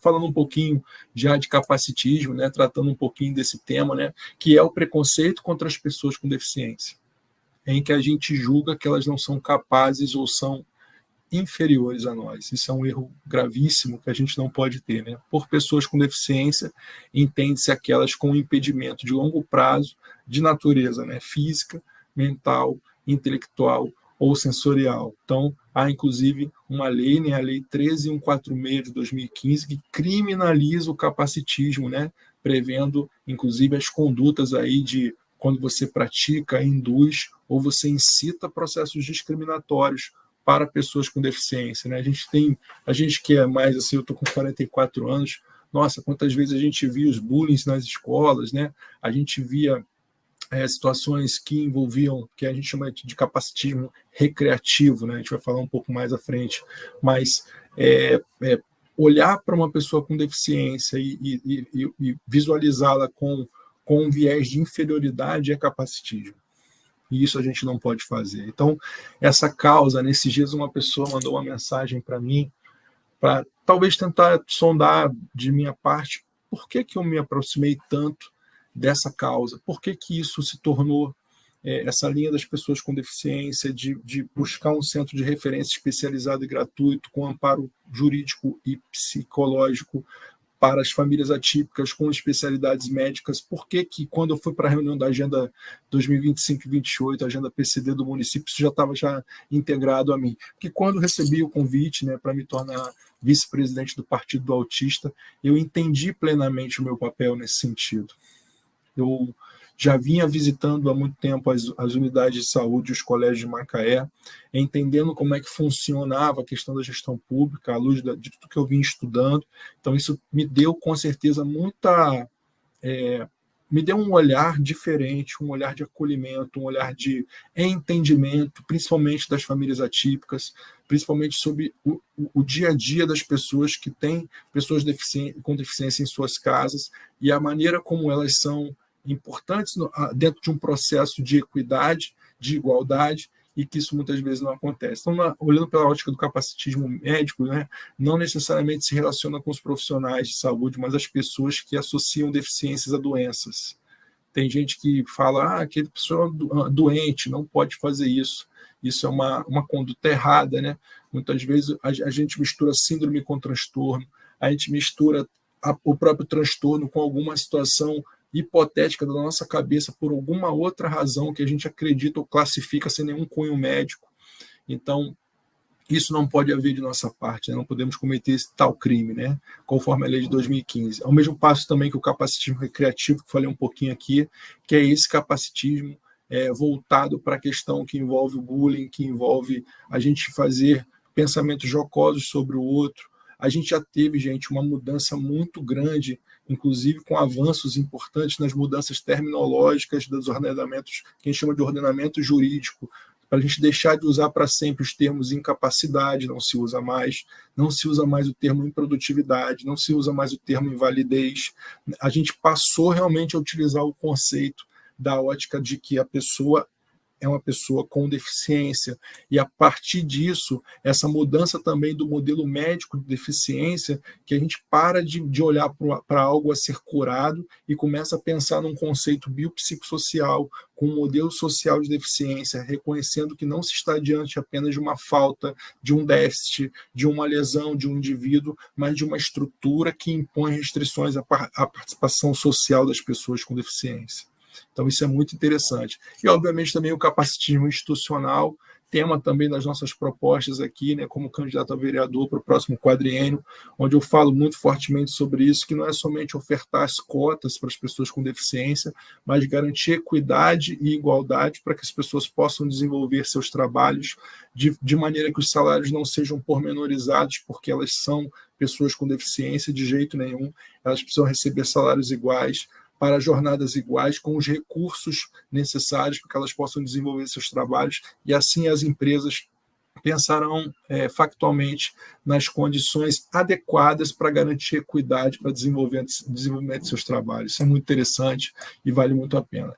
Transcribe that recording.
falando um pouquinho já de capacitismo, né, tratando um pouquinho desse tema, né, que é o preconceito contra as pessoas com deficiência, em que a gente julga que elas não são capazes ou são inferiores a nós. Isso é um erro gravíssimo que a gente não pode ter, né? Por pessoas com deficiência, entende-se aquelas com impedimento de longo prazo, de natureza, né, física, mental, intelectual ou sensorial. Então, há inclusive uma lei, né, a Lei 13146 de 2015, que criminaliza o capacitismo, né, prevendo inclusive as condutas aí de quando você pratica, induz ou você incita processos discriminatórios para pessoas com deficiência, né? A gente que é mais assim, eu estou com 44 anos, nossa, quantas vezes a gente via os bullying nas escolas, né? A gente via situações que envolviam, que a gente chama de capacitismo recreativo, né? A gente vai falar um pouco mais à frente, mas olhar para uma pessoa com deficiência e visualizá-la com um viés de inferioridade é capacitismo. E isso a gente não pode fazer. Então, essa causa, nesses dias uma pessoa mandou uma mensagem para mim, para talvez tentar sondar de minha parte por que eu me aproximei tanto dessa causa, por que isso se tornou essa linha das pessoas com deficiência, de buscar um centro de referência especializado e gratuito, com amparo jurídico e psicológico para as famílias atípicas com especialidades médicas. Por que quando eu fui para a reunião da Agenda 2025 e 28, a Agenda PCD do município, isso já estava integrado a mim? Porque quando recebi o convite, né, para me tornar vice-presidente do Partido do Autista, eu entendi plenamente o meu papel nesse sentido. Eu já vinha visitando há muito tempo as unidades de saúde, os colégios de Macaé, entendendo como é que funcionava a questão da gestão pública, à luz de tudo que eu vim estudando. Então, isso me deu, com certeza, me deu um olhar diferente, um olhar de acolhimento, um olhar de entendimento, principalmente das famílias atípicas, principalmente sobre o dia a dia das pessoas que têm pessoas com deficiência em suas casas e a maneira como elas são importantes dentro de um processo de equidade, de igualdade, e que isso muitas vezes não acontece. Então, olhando pela ótica do capacitismo médico, né, não necessariamente se relaciona com os profissionais de saúde, mas as pessoas que associam deficiências a doenças. Tem gente que fala, aquele pessoa doente, não pode fazer isso. Isso é uma conduta errada, né? Muitas vezes a gente mistura síndrome com transtorno, a gente mistura o próprio transtorno com alguma situação hipotética da nossa cabeça por alguma outra razão que a gente acredita ou classifica sem nenhum cunho médico. Então, isso não pode haver de nossa parte, né? Não podemos cometer esse tal crime, né? Conforme a lei de 2015. Ao mesmo passo também que o capacitismo recreativo, que falei um pouquinho aqui, que é esse capacitismo voltado para a questão que envolve o bullying, que envolve a gente fazer pensamentos jocosos sobre o outro. A gente já teve, gente, uma mudança muito grande, inclusive com avanços importantes nas mudanças terminológicas dos ordenamentos, que a gente chama de ordenamento jurídico, para a gente deixar de usar para sempre os termos incapacidade, não se usa mais o termo improdutividade, não se usa mais o termo invalidez. A gente passou realmente a utilizar o conceito da ótica de que a pessoa é uma pessoa com deficiência, e a partir disso, essa mudança também do modelo médico de deficiência, que a gente para de olhar para algo a ser curado e começa a pensar num conceito biopsicossocial, com um modelo social de deficiência, reconhecendo que não se está diante apenas de uma falta, de um déficit, de uma lesão de um indivíduo, mas de uma estrutura que impõe restrições à participação social das pessoas com deficiência. Então, isso é muito interessante. E, obviamente, também o capacitismo institucional, tema também das nossas propostas aqui, né, como candidato a vereador para o próximo quadriênio, onde eu falo muito fortemente sobre isso, que não é somente ofertar as cotas para as pessoas com deficiência, mas garantir equidade e igualdade para que as pessoas possam desenvolver seus trabalhos de maneira que os salários não sejam pormenorizados, porque elas são pessoas com deficiência de jeito nenhum, elas precisam receber salários iguais, para jornadas iguais, com os recursos necessários para que elas possam desenvolver seus trabalhos, e assim as empresas pensarão factualmente nas condições adequadas para garantir equidade para desenvolvimento de seus trabalhos. Isso é muito interessante e vale muito a pena.